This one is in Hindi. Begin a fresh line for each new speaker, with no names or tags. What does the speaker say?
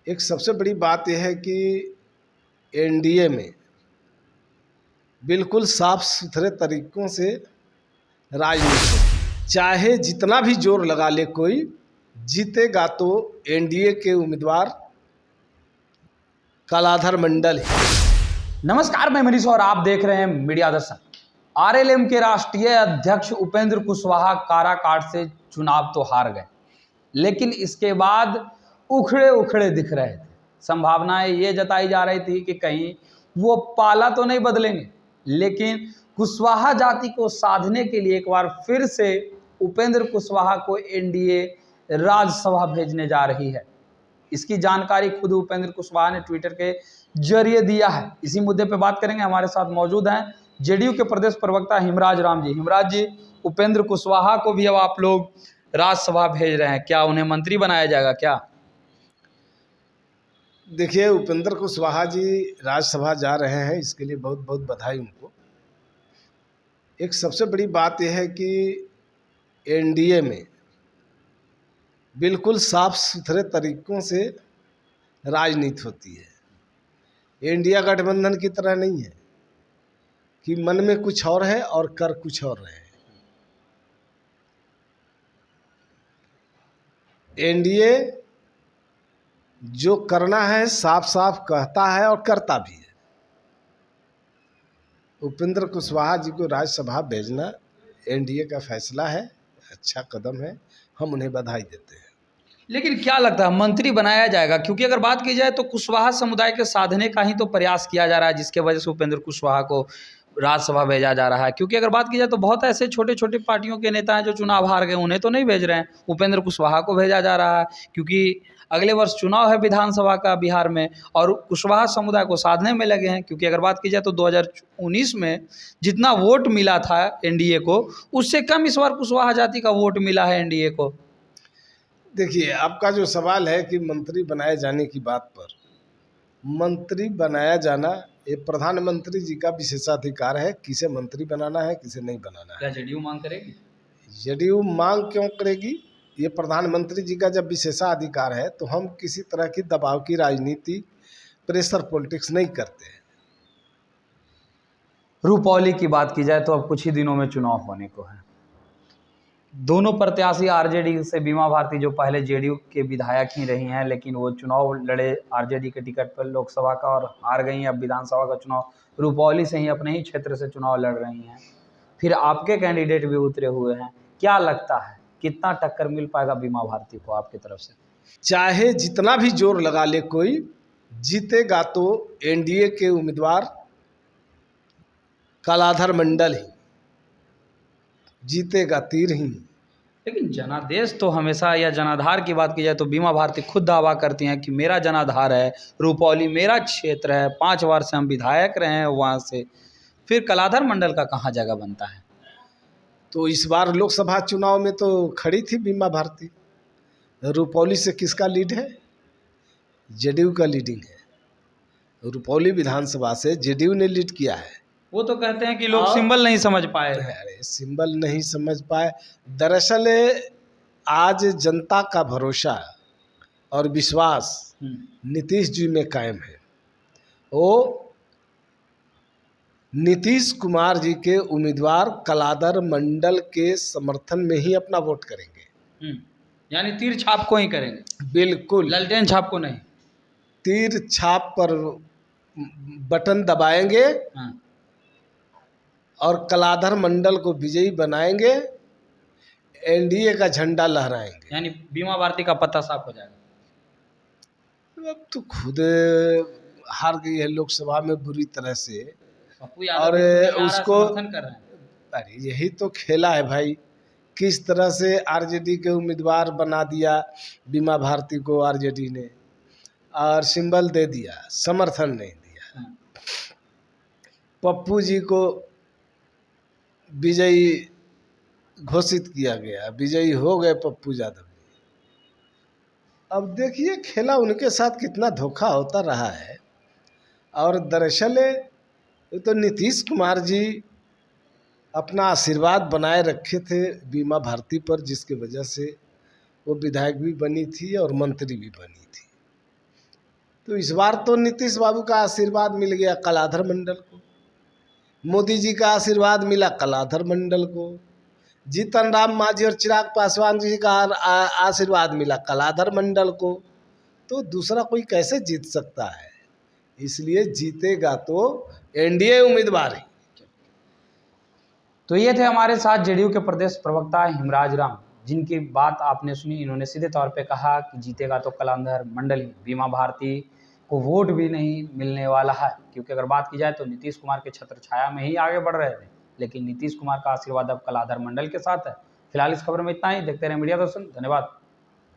एक सबसे बड़ी बात यह है कि एनडीए में बिल्कुल साफ सुथरे तरीकों से राजनीति, चाहे जितना भी जोर लगा ले कोई, जीतेगा तो एनडीए के उम्मीदवार कलाधर मंडल है।
नमस्कार, मैं मनीष और आप देख रहे हैं मीडिया दर्शन। आरएलएम के राष्ट्रीय अध्यक्ष उपेंद्र कुशवाहा काराकाट से चुनाव तो हार गए, लेकिन इसके बाद उखड़े उखड़े दिख रहे थे। संभावनाएं ये जताई जा रही थी कि कहीं वो पाला तो नहीं बदलेंगे, लेकिन कुशवाहा जाति को साधने के लिए एक बार फिर से उपेंद्र कुशवाहा को एनडीए राज्यसभा भेजने जा रही है। इसकी जानकारी खुद उपेंद्र कुशवाहा ने ट्विटर के जरिए दिया है। इसी मुद्दे पे बात करेंगे। हमारे साथ मौजूद हैं जेडीयू के प्रदेश प्रवक्ता हिमराज राम जी। हिमराज जी, उपेंद्र कुशवाहा को भी अब आप लोग राज्यसभा भेज रहे हैं, क्या उन्हें मंत्री बनाया जाएगा क्या?
देखिए, उपेंद्र कुशवाहा जी राज्यसभा जा रहे हैं, इसके लिए बहुत बहुत बधाई उनको। एक सबसे बड़ी बात यह है कि एनडीए में बिल्कुल साफ सुथरे तरीकों से राजनीति होती है। इंडिया गठबंधन की तरह नहीं है कि मन में कुछ और है और कर कुछ और रहे हैं। एनडीए जो करना है साफ साफ कहता है और करता भी है। उपेंद्र कुशवाहा जी को राज्यसभा भेजना एनडीए का फैसला है, अच्छा कदम है, हम उन्हें बधाई देते हैं।
लेकिन क्या लगता है मंत्री बनाया जाएगा? क्योंकि अगर बात की जाए तो कुशवाहा समुदाय के साधने का ही तो प्रयास किया जा रहा है, जिसके वजह से उपेंद्र कुशवाहा को राज्यसभा भेजा जा रहा है। क्योंकि अगर बात की जाए तो बहुत ऐसे छोटे छोटे पार्टियों के नेता हैं जो चुनाव हार गए, उन्हें तो नहीं भेज रहे हैं, उपेंद्र कुशवाहा को भेजा जा रहा है। क्योंकि अगले वर्ष चुनाव है विधानसभा का बिहार में, और कुशवाहा समुदाय को साधने में लगे हैं। क्योंकि अगर बात की जाए तो 2019 में जितना वोट मिला था एनडीए को, उससे कम इस बार कुशवाहा जाति का वोट मिला है एनडीए को।
देखिए, आपका जो सवाल है कि मंत्री बनाए जाने की बात पर, मंत्री बनाया जाना ये प्रधानमंत्री जी का विशेषाधिकार है, किसे मंत्री बनाना है किसे नहीं बनाना है।
क्या जेडीयू मांग करेगी?
जेडीयू मांग क्यों करेगी? ये प्रधानमंत्री जी का जब विशेषाधिकार है तो हम किसी तरह की दबाव की राजनीति, प्रेशर पॉलिटिक्स नहीं करते।
रुपौली की बात की जाए तो अब कुछ ही दिनों में चुनाव होने को है। दोनों प्रत्याशी आरजेडी से बीमा भारती, जो पहले जेडीयू के विधायक ही रही हैं, लेकिन वो चुनाव लड़े आरजेडी के टिकट पर लोकसभा का और हार गई हैं। अब विधानसभा का चुनाव रुपौली से ही अपने ही क्षेत्र से चुनाव लड़ रही हैं। फिर आपके कैंडिडेट भी उतरे हुए हैं। क्या लगता है कितना टक्कर मिल पाएगा बीमा भारती को आपकी तरफ से?
चाहे जितना भी जोर लगा ले कोई, जीतेगा तो एनडीए के उम्मीदवार कलाधर मंडल ही जीतेगा, तीर ही।
लेकिन जनादेश तो हमेशा, या जनाधार की बात की जाए तो बीमा भारती खुद दावा करती हैं कि मेरा जनाधार है, रुपौली मेरा क्षेत्र है, 5 बार से हम विधायक रहे हैं वहाँ से। फिर कलाधर मंडल का कहाँ जगह बनता है?
तो इस बार लोकसभा चुनाव में तो खड़ी थी बीमा भारती। रुपौली से किसका लीड है? जेडीयू का लीडिंग है। रुपौली विधानसभा से जेडीयू ने लीड किया है।
वो तो कहते हैं कि लोग सिंबल नहीं समझ पाए।
अरे सिंबल नहीं समझ पाए, दरअसल आज जनता का भरोसा और विश्वास नीतीश जी में कायम है। वो नीतीश कुमार जी के उम्मीदवार कलाधर मंडल के समर्थन में ही अपना वोट करेंगे।
यानी तीर छाप को ही करेंगे?
बिल्कुल,
ललटेन छाप को नहीं।
तीर छाप पर बटन दबाएंगे और कलाधर मंडल को विजयी बनाएंगे, एनडीए का झंडा लहराएंगे।
यानी बीमा भारती का पत्ता साफ हो जाएगा।
अब तो खुद हार गई है लोकसभा में बुरी तरह से,
और
उसको
कर रहे हैं।
अरे यही तो खेला है भाई, किस तरह से आरजेडी के उम्मीदवार बना दिया बीमा भारती को आरजेडी ने, और सिंबल दे दिया, समर्थन नहीं दिया। पप्पू जी को विजयी घोषित किया गया, विजयी हो गए पप्पू यादव। अब देखिए खेला उनके साथ कितना धोखा होता रहा है। और दरअसल तो नीतीश कुमार जी अपना आशीर्वाद बनाए रखे थे बीमा भारती पर, जिसके वजह से वो विधायक भी बनी थी और मंत्री भी बनी थी। तो इस बार तो नीतीश बाबू का आशीर्वाद मिल गया कलाधर मंडल को, मोदी जी का आशीर्वाद मिला कलाधर मंडल को, जीतन राम मांझी और चिराग पासवान जी का आशीर्वाद मिला कलाधर मंडल को, तो दूसरा कोई कैसे जीत सकता है। इसलिए जीतेगा तो एनडीए उम्मीदवार ही।
तो ये थे हमारे साथ जेडीयू के प्रदेश प्रवक्ता हिमराज राम, जिनकी बात आपने सुनी। इन्होंने सीधे तौर पे कहा कि जीतेगा तो कलाधर मंडल ही, बीमा भारती को वोट भी नहीं मिलने वाला है। क्योंकि अगर बात की जाए तो नीतीश कुमार के छत्र छाया में ही आगे बढ़ रहे थे, लेकिन नीतीश कुमार का आशीर्वाद अब कलाधर मंडल के साथ है। फिलहाल इस खबर में इतना ही। देखते रहे मीडिया दर्शन। धन्यवाद।